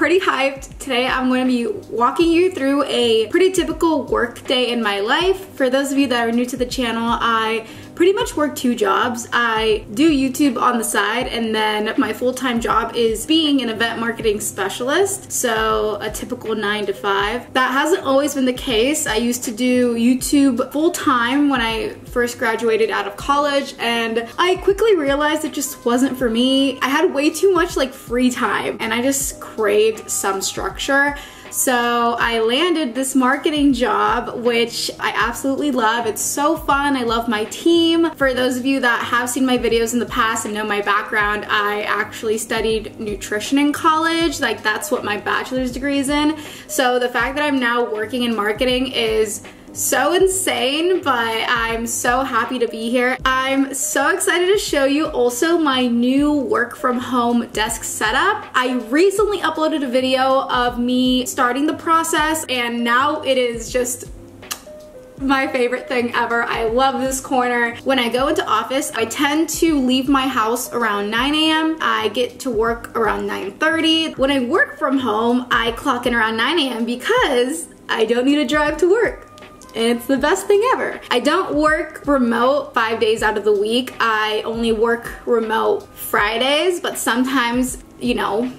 pretty hyped. Today I'm going to be walking you through a pretty typical work day in my life. For those of you that are new to the channel, I pretty much work 2 jobs. I do YouTube on the side, and then my full-time job is being an event marketing specialist, so a typical 9 to 5. That hasn't always been the case. I used to do YouTube full-time when I first graduated out of college, and I quickly realized it just wasn't for me. I had way too much like free time, and I just craved some structure. So I landed this marketing job, which I absolutely love. It's so fun. I love my team. For those of you that have seen my videos in the past and know my background, I actually studied nutrition in college. Like, that's what my bachelor's degree is in. So the fact that I'm now working in marketing is so insane, but I'm so happy to be here. I'm so excited to show you also my new work from home desk setup. I recently uploaded a video of me starting the process, and now it is just my favorite thing ever. I love this corner. When I go into office, I tend to leave my house around 9 a.m. I get to work around 9:30. When I work from home, I clock in around 9 a.m. because I don't need to drive to work. And it's the best thing ever. I don't work remote 5 days out of the week. I only work remote Fridays, but sometimes, you know,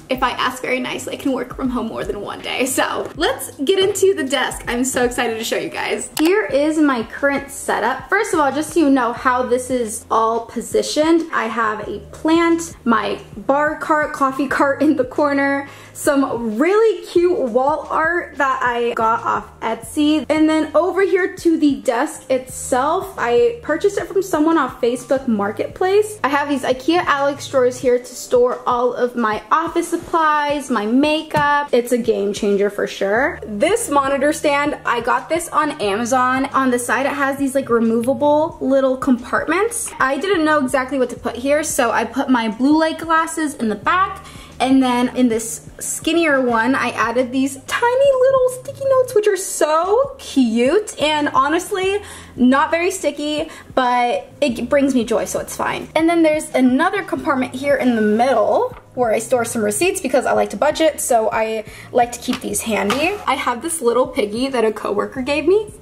if I ask very nicely, I can work from home more than one day. So let's get into the desk. I'm so excited to show you guys. Here is my current setup. First of all, just so you know how this is all positioned, I have a plant, my bar cart, coffee cart in the corner, some really cute wall art that I got off Etsy. And then over here to the desk itself, I purchased it from someone off Facebook Marketplace. I have these IKEA Alex drawers here to store all of my office supplies, my makeup. It's a game changer for sure. This monitor stand, I got this on Amazon. On the side it has these like removable little compartments. I didn't know exactly what to put here, so I put my blue light glasses in the back. And then in this skinnier one, I added these tiny little sticky notes, which are so cute. And honestly, not very sticky, but it brings me joy, so it's fine. And then there's another compartment here in the middle where I store some receipts because I like to budget, so I like to keep these handy. I have this little piggy that a coworker gave me.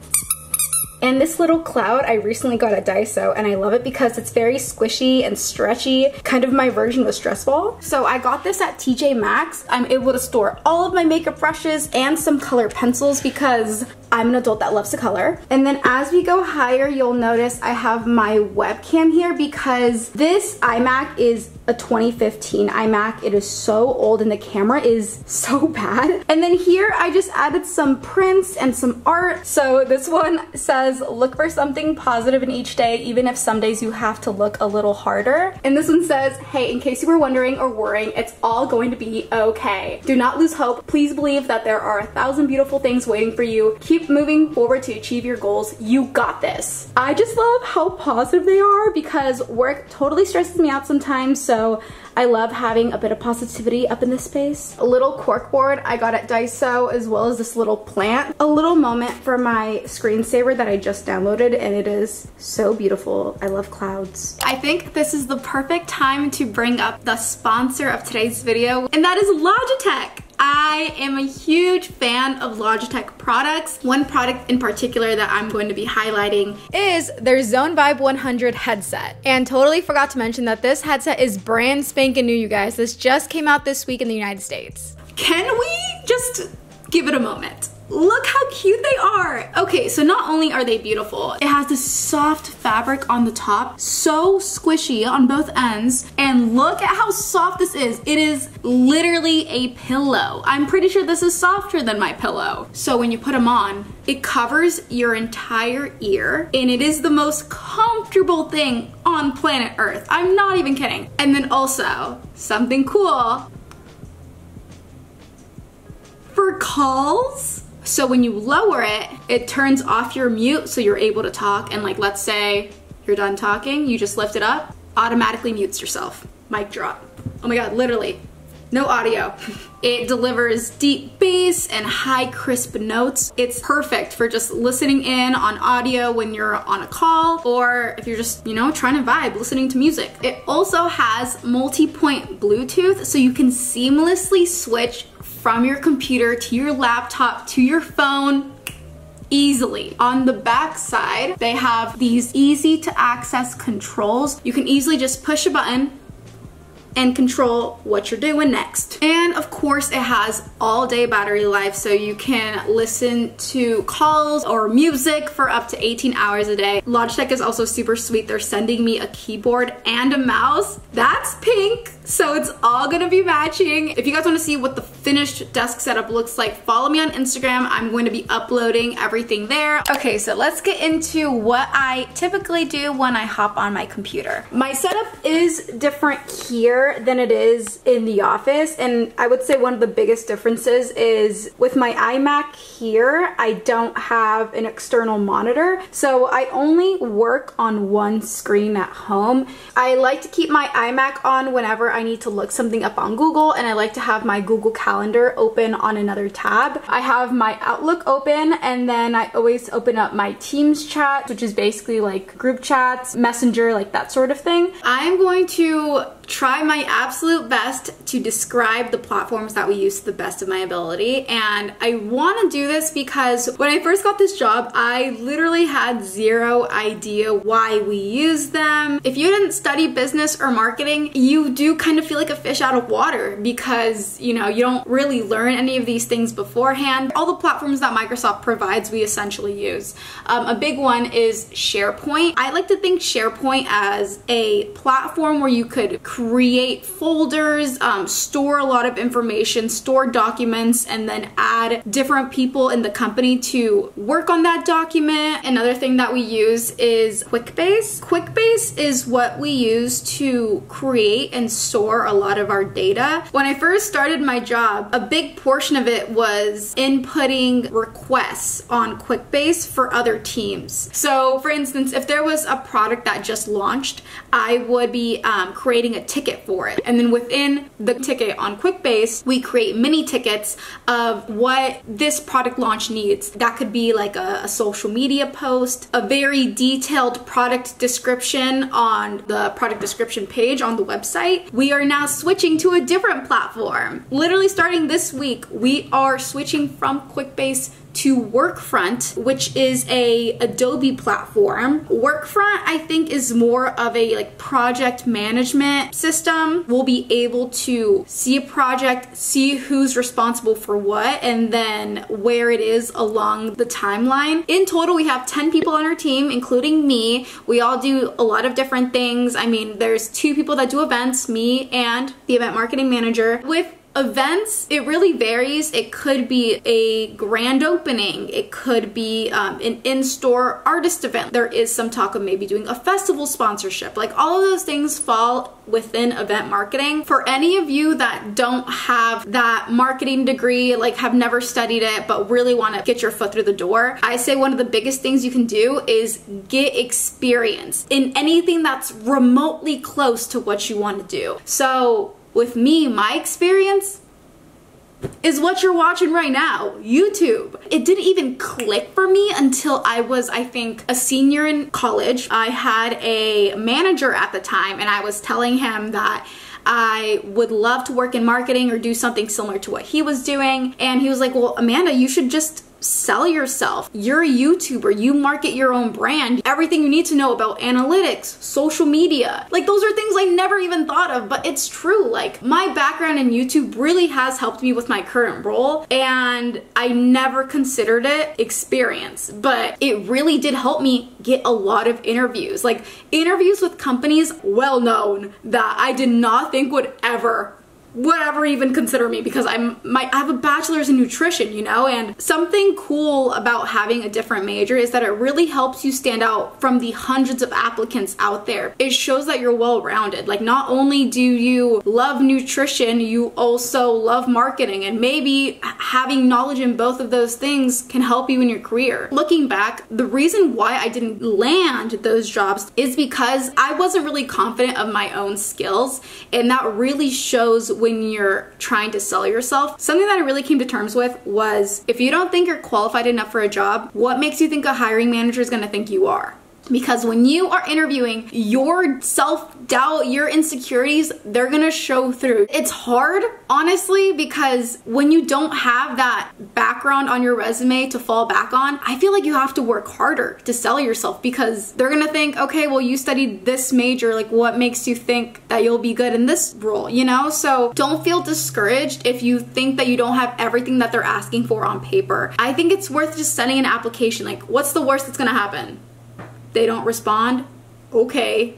And this little cloud I recently got at Daiso, and I love it because it's very squishy and stretchy, kind of my version of a stress ball. So I got this at TJ Maxx. I'm able to store all of my makeup brushes and some color pencils because I'm an adult that loves to color. And then as we go higher, you'll notice I have my webcam here because this iMac is a 2015 iMac. It is so old and the camera is so bad. And then here I just added some prints and some art. So this one says, look for something positive in each day, even if some days you have to look a little harder. And this one says, hey, in case you were wondering or worrying, it's all going to be okay. Do not lose hope. Please believe that there are 1,000 beautiful things waiting for you. Keep moving forward to achieve your goals. You got this. I just love how positive they are because work totally stresses me out sometimes, so I love having a bit of positivity up in this space. A little corkboard I got at Daiso, as well as this little plant. A little moment for my screensaver that I just downloaded, and it is so beautiful. I love clouds. I think this is the perfect time to bring up the sponsor of today's video, and that is Logitech. I am a huge fan of Logitech products. One product in particular that I'm going to be highlighting is their Zone Vibe 100 headset. And totally forgot to mention that this headset is brand spanking new, you guys. This just came out this week in the United States. Can we just give it a moment? Look how cute they are. Okay, so not only are they beautiful, it has this soft fabric on the top, so squishy on both ends, and look at how soft this is. It is literally a pillow. I'm pretty sure this is softer than my pillow. So when you put them on, it covers your entire ear, and it is the most comfortable thing on planet Earth. I'm not even kidding. And then also, something cool, for calls, so when you lower it, it turns off your mute so you're able to talk, and like let's say you're done talking, you just lift it up, automatically mutes yourself. Mic drop. Oh my god, literally. no audio. It delivers deep bass and high crisp notes. It's perfect for just listening in on audio when you're on a call, or if you're just, you know, trying to vibe, listening to music. It also has multi-point Bluetooth, so you can seamlessly switch from your computer to your laptop to your phone easily. On the back side, they have these easy to access controls. You can easily just push a button and control what you're doing next. And of course, it has all day battery life, so you can listen to calls or music for up to 18 hours a day. Logitech is also super sweet. They're sending me a keyboard and a mouse. That's pink, so it's all gonna be matching. If you guys wanna see what the finished desk setup looks like, follow me on Instagram. I'm going to be uploading everything there. Okay, so let's get into what I typically do when I hop on my computer. My setup is different here than it is in the office, and I would say one of the biggest differences is with my iMac here, I don't have an external monitor, so I only work on one screen at home. I like to keep my iMac on whenever I need to look something up on Google, and I like to have my Google Calendar open on another tab. I have my Outlook open, and then I always open up my Teams chat, which is basically like group chats, Messenger, like that sort of thing. I'm going to try my absolute best to describe the platforms that we use to the best of my ability, and I want to do this because when I first got this job, I literally had zero idea why we use them. If you didn't study business or marketing, you do kind of feel like a fish out of water because, you know, you don't really learn any of these things beforehand. All the platforms that Microsoft provides, we essentially use. A big one is SharePoint. I like to think SharePoint as a platform where you could create folders, store a lot of information, store documents, and then add different people in the company to work on that document. Another thing that we use is QuickBase. QuickBase is what we use to create and store a lot of our data. When I first started my job, a big portion of it was inputting requests on QuickBase for other teams. So for instance, if there was a product that just launched, I would be creating a ticket for it. And then within the ticket on QuickBase, we create mini tickets of what this product launch needs. That could be like a social media post, a very detailed product description on the product description page on the website. We are now switching to a different platform. Literally starting this week, we are switching from QuickBase to Workfront, which is a Adobe platform. Workfront, I think, is more of a like project management system. We'll be able to see a project, see who's responsible for what, and then where it is along the timeline. In total, we have 10 people on our team, including me. We all do a lot of different things. I mean, there's 2 people that do events, me and the event marketing manager. With events, it really varies. It could be a grand opening. It could be an in-store artist event. There is some talk of maybe doing a festival sponsorship. Like all of those things fall within event marketing. For any of you that don't have that marketing degree, like have never studied it, but really want to get your foot through the door, I say one of the biggest things you can do is get experience in anything that's remotely close to what you want to do. So with me, my experience is what you're watching right now, YouTube. It didn't even click for me until I was, I think, a senior in college. I had a manager at the time, and I was telling him that I would love to work in marketing or do something similar to what he was doing. And he was like, well, Amanda, you should just sell yourself. You're a YouTuber, you market your own brand. Everything you need to know about analytics, social media. Like those are things I never even thought of, but it's true. Like my background in YouTube really has helped me with my current role, and I never considered it experience, but it really did help me get a lot of interviews. Like interviews with companies well known that I did not think would ever even consider me, because I have a bachelor's in nutrition, you know, and something cool about having a different major is that it really helps you stand out from the hundreds of applicants out there. It shows that you're well-rounded. Like not only do you love nutrition, you also love marketing, and maybe having knowledge in both of those things can help you in your career. Looking back, the reason why I didn't land those jobs is because I wasn't really confident of my own skills, and that really shows when you're trying to sell yourself. Something that I really came to terms with was, if you don't think you're qualified enough for a job, what makes you think a hiring manager is gonna think you are? Because when you are interviewing, your self-doubt, your insecurities, they're gonna show through. It's hard, honestly, because when you don't have that background on your resume to fall back on, I feel like you have to work harder to sell yourself, because they're gonna think, okay, well, you studied this major, like what makes you think that you'll be good in this role, you know? So don't feel discouraged if you think that you don't have everything that they're asking for on paper. I think it's worth just sending an application. Like, what's the worst that's gonna happen? They don't respond? Okay.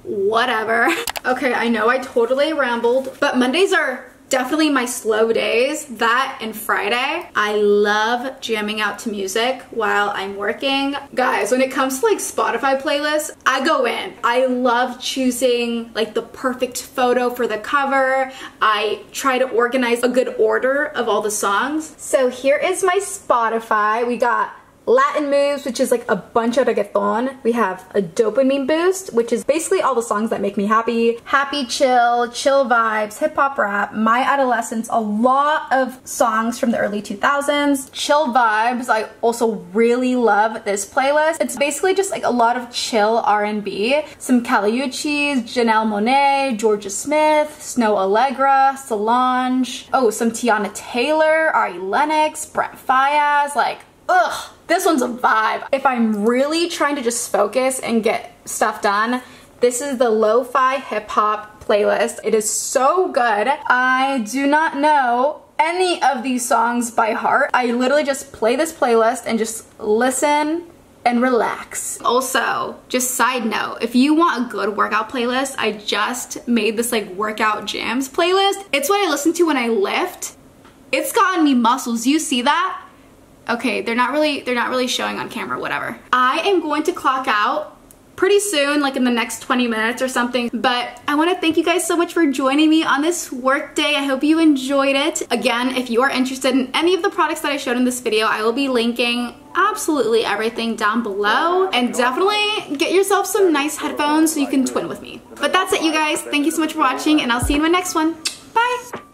Whatever. Okay, I know I totally rambled, but Mondays are definitely my slow days. That and Friday. I love jamming out to music while I'm working. Guys, when it comes to like Spotify playlists, I go in. I love choosing like the perfect photo for the cover. I try to organize a good order of all the songs. So here is my Spotify. We got Latin Moves, which is like a bunch of reggaeton. We have a Dopamine Boost, which is basically all the songs that make me happy. Happy Chill, Chill Vibes, Hip Hop Rap, My Adolescence, a lot of songs from the early 2000s. Chill Vibes, I also really love this playlist. It's basically just like a lot of chill R&B. Some Kali Uchis, Janelle Monáe, Georgia Smith, Snow Allegra, Solange. Oh, some Tiana Taylor, Ari Lennox, Brent Faiyaz, like, ugh. This one's a vibe. If I'm really trying to just focus and get stuff done, this is the lo-fi hip-hop playlist. It is so good. I do not know any of these songs by heart. I literally just play this playlist and just listen and relax. Also, just side note, if you want a good workout playlist, I just made this like workout jams playlist. It's what I listen to when I lift. It's gotten me muscles. You see that? Okay, they're not really showing on camera, whatever. I am going to clock out pretty soon, like in the next 20 minutes or something, but I want to thank you guys so much for joining me on this work day. I hope you enjoyed it. Again, if you are interested in any of the products that I showed in this video, I will be linking absolutely everything down below, and definitely get yourself some nice headphones so you can twin with me. But that's it, you guys. Thank you so much for watching, and I'll see you in my next one. Bye!